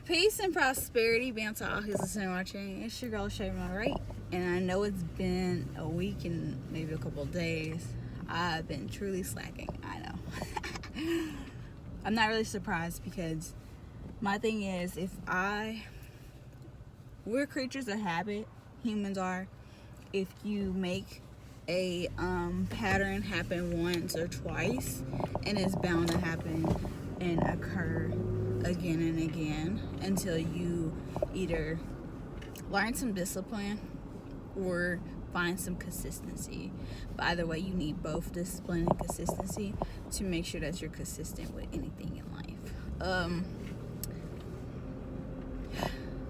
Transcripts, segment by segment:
Peace and prosperity be unto all who's listening and watching. It's your girl Shaeranea, and I know it's been a week and maybe a couple of days. I've been truly slacking. I know. I'm not really surprised because my thing is, we're creatures of habit. Humans are. If you make a pattern happen once or twice, and it's bound to happen and occur again and again until you either learn some discipline or find some consistency. But either way, you need both discipline and consistency to make sure that you're consistent with anything in life.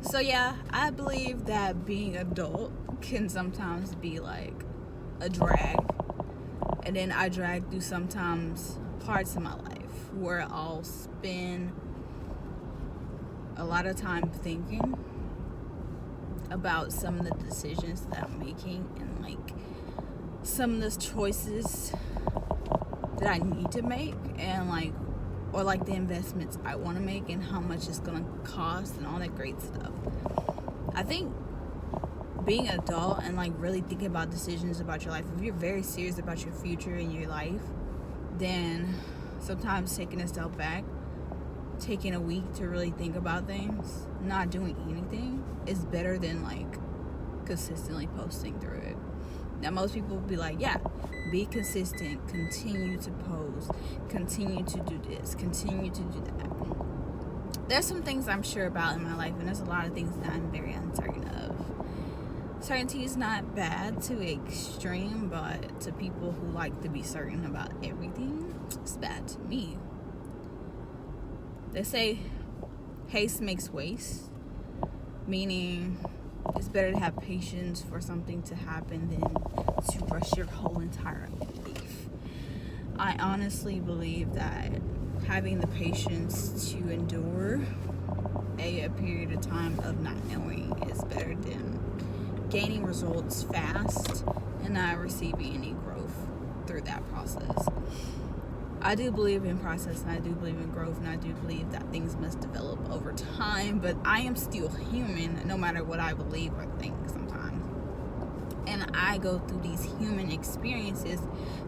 So yeah, I believe that being adult can sometimes be like a drag, and then I drag through sometimes parts of my life where I'll spend a lot of time thinking about some of the decisions that I'm making and like some of the choices that I need to make, and or the investments I want to make and how much it's gonna cost and all that great stuff. I think being an adult and really thinking about decisions about your life, if you're very serious about your future and your life, then sometimes taking a step back, taking a week to really think about things, not doing anything, is better than consistently posting through it. Now most people will be like, yeah, be consistent, continue to post, continue to do this, continue to do that. There's some things I'm sure about in my life, and there's a lot of things that I'm very uncertain of. Certainty is not bad to extreme, but to people who like to be certain about everything, it's bad to me. They say haste makes waste, meaning it's better to have patience for something to happen than to rush your whole entire life. I honestly believe that having the patience to endure a period of time of not knowing is better than gaining results fast and not receiving any growth through that process. I do believe in process, and I do believe in growth, and I do believe that things must develop over time, but I am still human no matter what I believe or think sometimes. And I go through these human experiences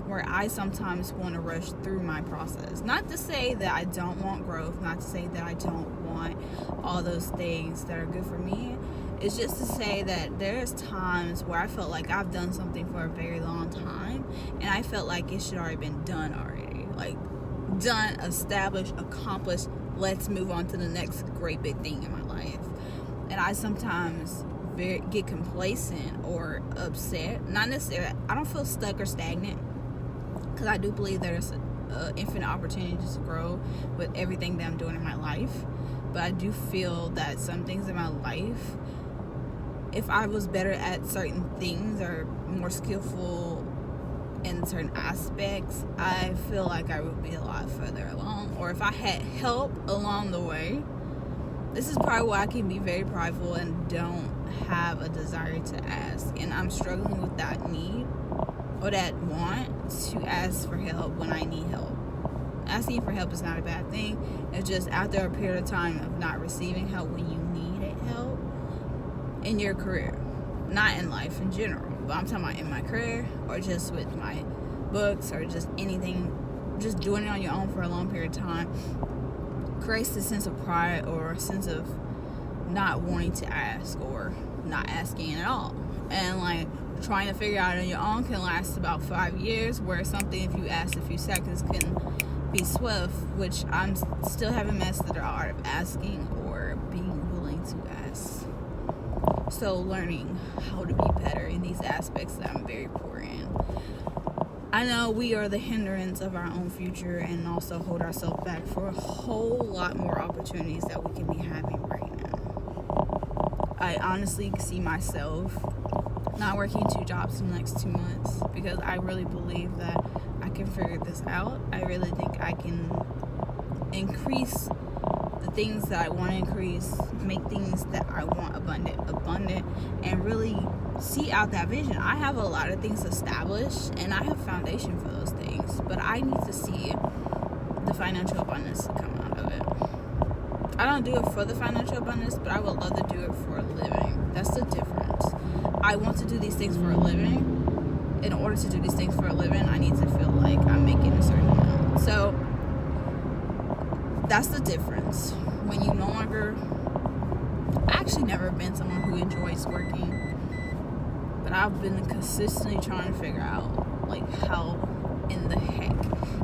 where I sometimes want to rush through my process. Not to say that I don't want growth, not to say that I don't want all those things that are good for me. It's just to say that there's times where I felt like I've done something for a very long time, and I felt like it should already been done already. Done, established, accomplished, let's move on to the next great big thing in my life. And I sometimes get complacent or upset. Not necessarily, I don't feel stuck or stagnant, because I do believe there's infinite opportunities to grow with everything that I'm doing in my life. But I do feel that some things in my life, if I was better at certain things or more skillful in certain aspects, I feel like I would be a lot further along. Or if I had help along the way. This is probably why I can be very prideful and don't have a desire to ask. And I'm struggling with that need or that want to ask for help when I need help. Asking for help is not a bad thing. It's just after a period of time of not receiving help when you needed help in your career. Not in life in general, but I'm talking about in my career or just with my books or just anything. Just doing it on your own for a long period of time creates a sense of pride or a sense of not wanting to ask or not asking at all. And trying to figure out on your own can last about 5 years, where something if you ask a few seconds can be swift, which I'm still haven't mastered the art of asking or being willing to ask. So learning how to be better in these aspects that I'm very poor in. I know we are the hindrance of our own future and also hold ourselves back for a whole lot more opportunities that we can be having right now. I honestly see myself not working 2 jobs in the next 2 months because I really believe that I can figure this out. I really think I can increase the things that I want to increase, make things that I want abundant, and really see out that vision. I have a lot of things established, and I have foundation for those things, but I need to see the financial abundance to come out of it. I don't do it for the financial abundance, but I would love to do it for a living. That's the difference. I want to do these things for a living. In order to do these things for a living, I need to feel like I'm making a certain amount. So that's the difference. When you no longer... I actually never been someone who enjoys working, but I've been consistently trying to figure out, like, how in the heck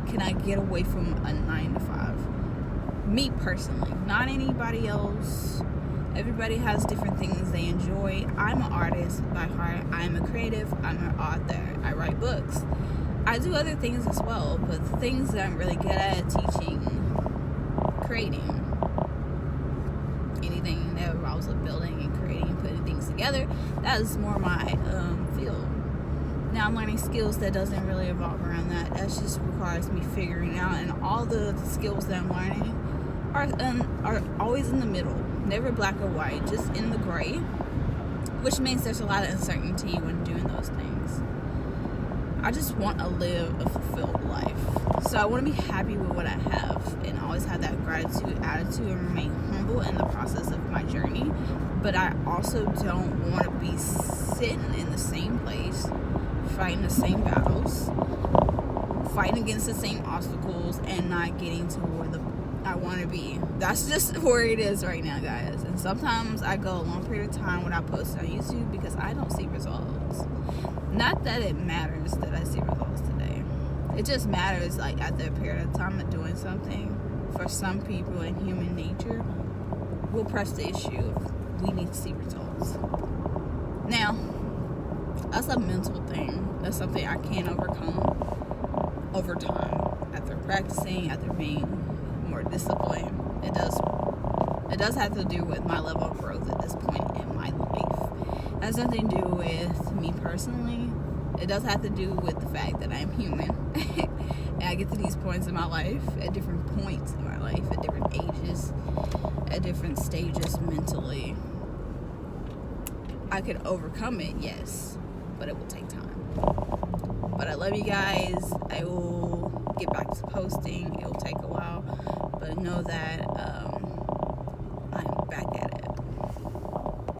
can I get away from a 9 to 5? Me personally, not anybody else. Everybody has different things they enjoy. I'm an artist by heart. I'm a creative. I'm an author. I write books. I do other things as well, but the things that I'm really good at, teaching, creating, anything that involves building and creating, putting things together, that is more my field. Now I'm learning skills that doesn't really evolve around that. That just requires me figuring out, and all the skills that I'm learning are always in the middle, never black or white, just in the gray, which means there's a lot of uncertainty when doing those things. I just want to live a fulfilled life, so I want to be happy with what I have and always have that gratitude attitude and remain humble in the process of my journey. But I also don't want to be sitting in the same place, fighting the same battles, fighting against the same obstacles, and not getting to where I want to be. That's just where it is right now, guys. And sometimes I go a long period of time without posting on YouTube because I don't see results. Not that it matters that I see results today. It just matters, like, after a period of time of doing something, for some people in human nature, we'll press the issue of we need to see results. Now, that's a mental thing. That's something I can overcome over time. After practicing, after being more disciplined, it does have to do with my level of growth at this point in my life. It has nothing to do with me personally. It does have to do with the fact that I'm human. And I get to these points in my life, at different points in my life, at different ages, at different stages mentally. I could overcome it, yes, but it will take time. But I love you guys. I will get back to posting. It will take a while, but know that